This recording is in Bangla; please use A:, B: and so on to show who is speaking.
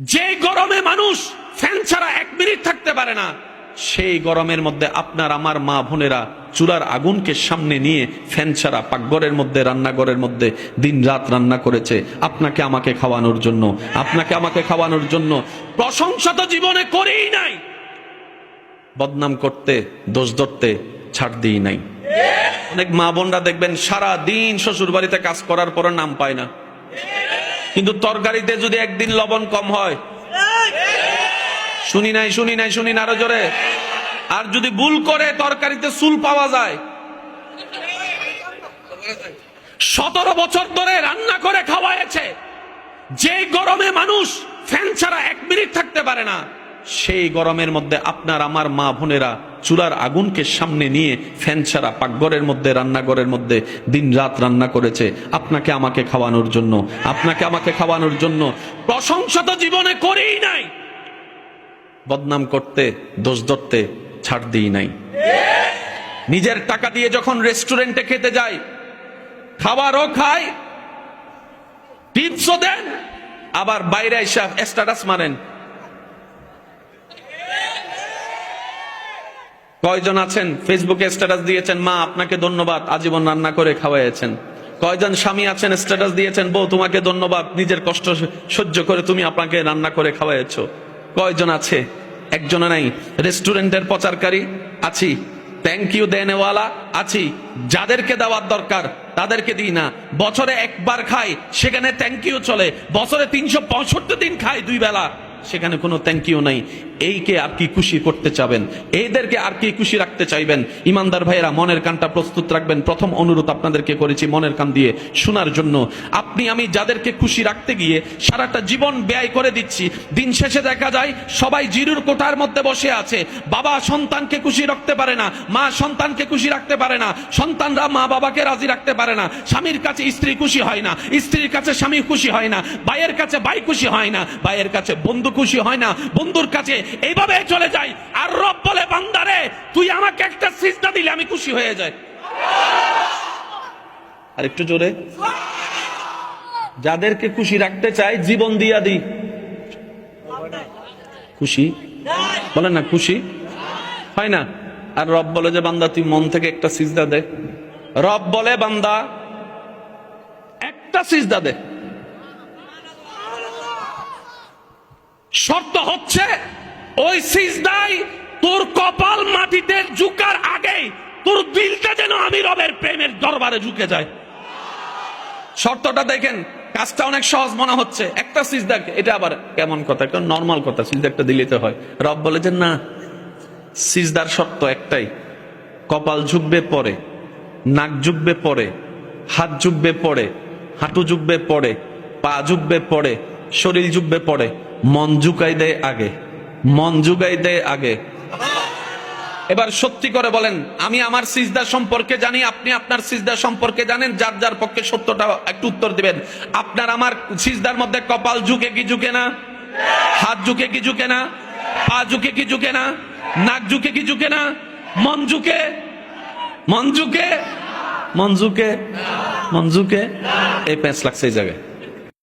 A: যে গরমে মানুষ ফ্যান ছাড়া 1 মিনিট থাকতে পারে না, সেই গরমের মধ্যে আপনার আমার মা বোনেরা চুলার আগুনকে সামনে নিয়ে ফ্যান ছাড়া পাকঘরের মধ্যে, রান্নাঘরের মধ্যে দিন রাত রান্না করেছে আপনাকে আমাকে খাওয়ানোর জন্য, আপনাকে আমাকে খাওয়ানোর জন্য। প্রশংসা তো জীবনে করেই নাই, বদনাম করতে, দোষ ধরতে ছাড় দিই নাই। অনেক মা বোনরা দেখবেন সারা দিন শ্বশুর বাড়িতে কাজ করার পর নাম পায় না, কিন্তু তরকারিতে যদি একদিন লবণ কম হয়, শুনি নাই আরো জোরে, আর যদি ভুল করে তরকারিতে চুল পাওয়া যায়, 17 বছর ধরে রান্না করে খাওয়াইছে। যে গরমে মানুষ ফ্যান ছাড়া 1 মিনিট থাকতে পারে না, সেই গরমের মধ্যে আপনার আমার মা বোনেরা চুলার আগুনকে সামনে নিয়ে ফ্যান ছাড়া পাকঘরের মধ্যে, রান্নাঘরের মধ্যে দিন রাত রান্না করেছে আপনাকে আমাকে খাওয়ানোর জন্য, আপনাকে আমাকে খাওয়ানোর জন্য। প্রশংসা তো জীবনে করেই নাই, বদনাম করতে, দোষ ধরতে ছাড় দিই নাই। নিজের টাকা দিয়ে যখন রেস্টুরেন্টে খেতে যায়, খাবারও খায়, টিপসও দেন, আবার বাইরে এসে স্ট্যাটাস মারেন। কয়জন আছেন ফেসবুকে স্ট্যাটাস দিয়েছেন, মা আপনাকে ধন্যবাদ, আজীবন রান্না করে খাওয়াইছেন। কয়জন স্বামী আছেন স্ট্যাটাস দিয়েছেন, বউ তোমাকে ধন্যবাদ, নিজের কষ্ট সহ্য করে তুমি আপনাকে রান্না করে খাওয়াইছো। কয়জন আছে? একজনও নাই। রেস্টুরেন্টের প্রচারকারী আছি, থ্যাংক ইউ দেনেওয়ালা আছি, যাদেরকে দেওয়ার দরকার তাদেরকে দিই না। বছরে একবার খাই, সেখানে থ্যাংক ইউ চলে। বছরে 365 দিন খাই 2 বেলা, সেখানে কোনো থ্যাংক ইউ নাই। এইকে আর কি খুশি করতে চাবেন? এইদেরকে আর কি খুশি রাখতে চাইবেন? ইমানদার ভাইয়েরা, মনের কানটা প্রস্তুত রাখবেন। প্রথম অনুরোধ আপনাদেরকে করেছি মনের কান দিয়ে শোনার জন্য। আপনি আমি যাদেরকে খুশি রাখতে গিয়ে সারাটা জীবন ব্যয় করে দিচ্ছি, দিন শেষে দেখা যায় সবাই জিরুর কোঠার মধ্যে বসে আছে। বাবা সন্তানকে খুশি রাখতে পারে না, মা সন্তানকে খুশি রাখতে পারে না, সন্তানরা মা বাবাকে রাজি রাখতে পারে না, স্বামীর কাছে স্ত্রী খুশি হয় না, স্ত্রীর কাছে স্বামী খুশি হয় না, ভাইয়ের কাছে ভাই খুশি হয় না, ভাইয়ের কাছে বন্ধু খুশি হয় না, বন্ধুর কাছে, এইভাবে চলে যায়। আর রব বলে, বান্দারে তুই আমাকে একটা সিজদা দিলে আমি খুশি হয়ে যাই। আর একটু জোরে, যাদেরকে খুশি রাখতে চাই জীবন দিয়া দিই। খুশি বলেন না, খুশি হয় না। আর রব বলে যে বান্দা তুই মন থেকে একটা সিজদা দে। রব বলে বান্দা একটা সিজদা দে, শর্ত হচ্ছে ওই সিজদাই তোর কপাল মাটিতে ঝুঁকার আগে তোর দিলটা যেন আমি রবের প্রেমের দরবারে ঝুঁকে যায়। শর্তটা দেখেন, কাজটা অনেক সহজ মনে হচ্ছে, একটা সিজদা। এটা আবার কেমন কথা, একটা নরমাল কথা, সিজদা একটা দিলিতে হয়। রব বলে যে না, সিজদার শর্ত একটাই, কপাল ঝুঁকবে পরে, নাক ঝুঁকবে পরে, হাত ঝুঁকবে পরে, হাঁটু ঝুঁকবে পরে, পা ঝুঁকবে পরে, শরীর ঝুঁকবে পরে, মন ঝুঁকাই দেয় আগে, মন ঝুঁকাই দেয় আগে। এবার সত্যি করে বলেন, আমি আমার সিজদা সম্পর্কে জানি, আপনি আপনার সিজদা সম্পর্কে জানেন। যার যার পক্ষে সত্যটা একটু উত্তর দিবেন। আপনার আমার সিজদার মধ্যে কপাল ঝুঁকে কি ঝুঁকে না? হাত ঝুঁকে কি ঝুঁকে না? পা ঝুঁকে কি ঝুঁকে না? নাক ঝুঁকে কি ঝুঁকে না? মন ঝুঁকে? মন ঝুঁকে? মন ঝুঁকে? মন ঝুঁকে? এই প্যাঁচ লাগছে এই জায়গায়।